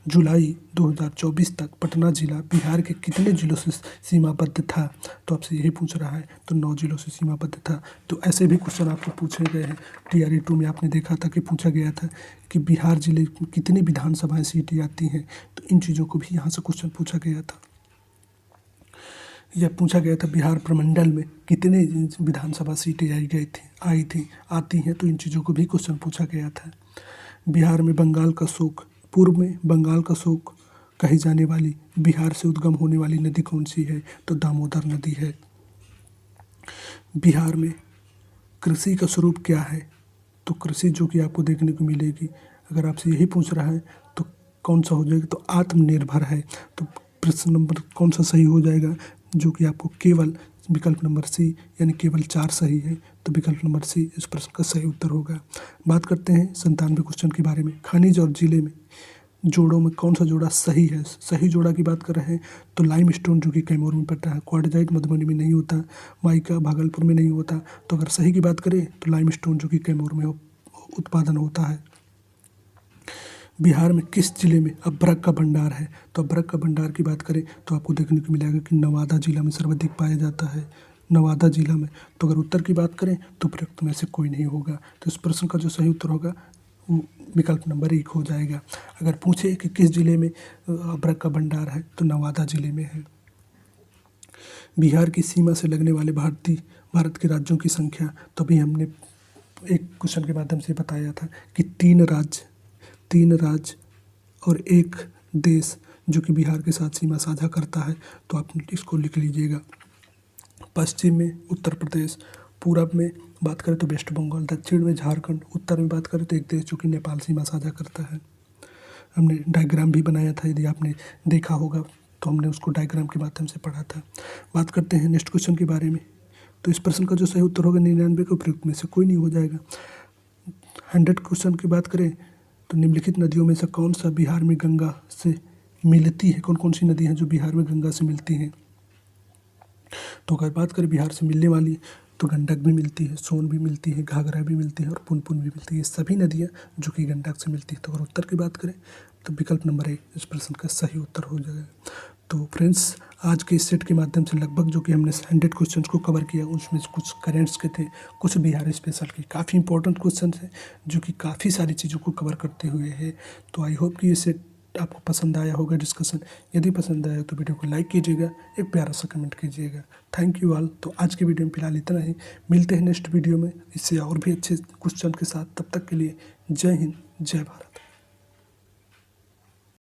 जुलाई 2024 तक पटना जिला बिहार के कितने जिलों से सीमाबद्ध था? तो आपसे यही पूछ रहा है। तो 9 जिलों से सीमाबद्ध था। तो ऐसे भी क्वेश्चन आपको पूछे गए हैं। TRE 2 में आपने देखा था कि पूछा गया था कि बिहार जिले में कितनी विधानसभाएं सीटें आती हैं। तो इन चीज़ों को भी यहाँ से क्वेश्चन पूछा गया था। यह पूछा गया था बिहार प्रमंडल में कितने विधानसभा सीटें आती हैं, तो इन चीज़ों को भी क्वेश्चन पूछा गया था। बिहार में बंगाल का शोक, पूर्व में बंगाल का शोक कही जाने वाली बिहार से उद्गम होने वाली नदी कौन सी है, तो दामोदर नदी है। बिहार में कृषि का स्वरूप क्या है, तो कृषि जो कि आपको देखने को मिलेगी, अगर आपसे यही पूछ रहा है तो कौन सा हो जाएगा, तो आत्मनिर्भर है। तो प्रश्न नंबर कौन सा सही हो जाएगा, जो कि आपको केवल विकल्प नंबर सी यानी केवल 4 सही है, तो विकल्प नंबर सी इस प्रश्न का सही उत्तर होगा। बात करते हैं 97 क्वेश्चन के बारे में। खनिज और जिले में जोड़ों में कौन सा जोड़ा सही है। सही जोड़ा की बात कर रहे हैं तो लाइम स्टोन जो कि कैमूर में पड़ता है, क्वार्टजाइट मधुबनी में नहीं होता, माइका भागलपुर में नहीं होता। तो अगर सही की बात करें तो लाइम स्टोन जो कि कैमूर में उत्पादन होता है। बिहार में किस जिले में अभ्रक का भंडार है, तो अभ्रक का भंडार की बात करें तो आपको देखने को मिलेगा कि नवादा जिला में सर्वाधिक पाया जाता है, नवादा जिला में। तो अगर उत्तर की बात करें तो उपयुक्त में से कोई नहीं होगा, तो इस प्रश्न का जो सही उत्तर होगा वो विकल्प नंबर 1 हो जाएगा। अगर पूछे कि किस जिले में अभ्रक का भंडार है, तो नवादा जिले में है। बिहार की सीमा से लगने वाले भारत के राज्यों की संख्या, तो अभी हमने एक क्वेश्चन के माध्यम से बताया था कि 3 राज्य और एक देश जो कि बिहार के साथ सीमा साझा करता है, तो आप इसको लिख लीजिएगा। पश्चिम में उत्तर प्रदेश, पूरब में बात करें तो वेस्ट बंगाल, दक्षिण में झारखंड, उत्तर में बात करें तो एक देश जो कि नेपाल सीमा साझा करता है। हमने डायग्राम भी बनाया था, यदि आपने देखा होगा तो हमने उसको डायग्राम के माध्यम से पढ़ा था। बात करते हैं नेक्स्ट क्वेश्चन के बारे में। तो इस प्रश्न का जो सही उत्तर होगा 99 के उपयुक्त में से कोई नहीं हो जाएगा। 100 क्वेश्चन की बात करें तो निम्नलिखित नदियों में से कौन सा बिहार में गंगा से मिलती है, कौन कौन सी नदी हैं जो बिहार में गंगा से मिलती हैं। तो अगर बात करें बिहार से मिलने वाली, तो गंडक भी मिलती है, सोन भी मिलती है, घाघरा भी मिलती है और पुनपुन भी मिलती है। ये सभी नदियाँ जो कि गंडक से मिलती है। तो अगर उत्तर की बात करें तो विकल्प नंबर 1 इस प्रश्न का सही उत्तर हो जाएगा। तो फ्रेंड्स, आज के इस सेट के माध्यम से लगभग जो कि हमने 100 क्वेश्चन को कवर किया, उसमें कुछ करेंट्स के थे, कुछ बिहार स्पेशल के काफ़ी इंपॉर्टेंट क्वेश्चन हैं जो कि काफ़ी सारी चीज़ों को कवर करते हुए है। तो आई होप कि ये सेट आपको पसंद आया होगा डिस्कशन। यदि पसंद आया तो वीडियो को लाइक कीजिएगा, एक प्यारा सा कमेंट कीजिएगा। Thank you all. तो आज के वीडियो में फिलहाल इतना ही, मिलते हैं नेक्स्ट वीडियो में इससे और भी अच्छे क्वेश्चन के साथ। तब तक के लिए जय हिंद, जय भारत।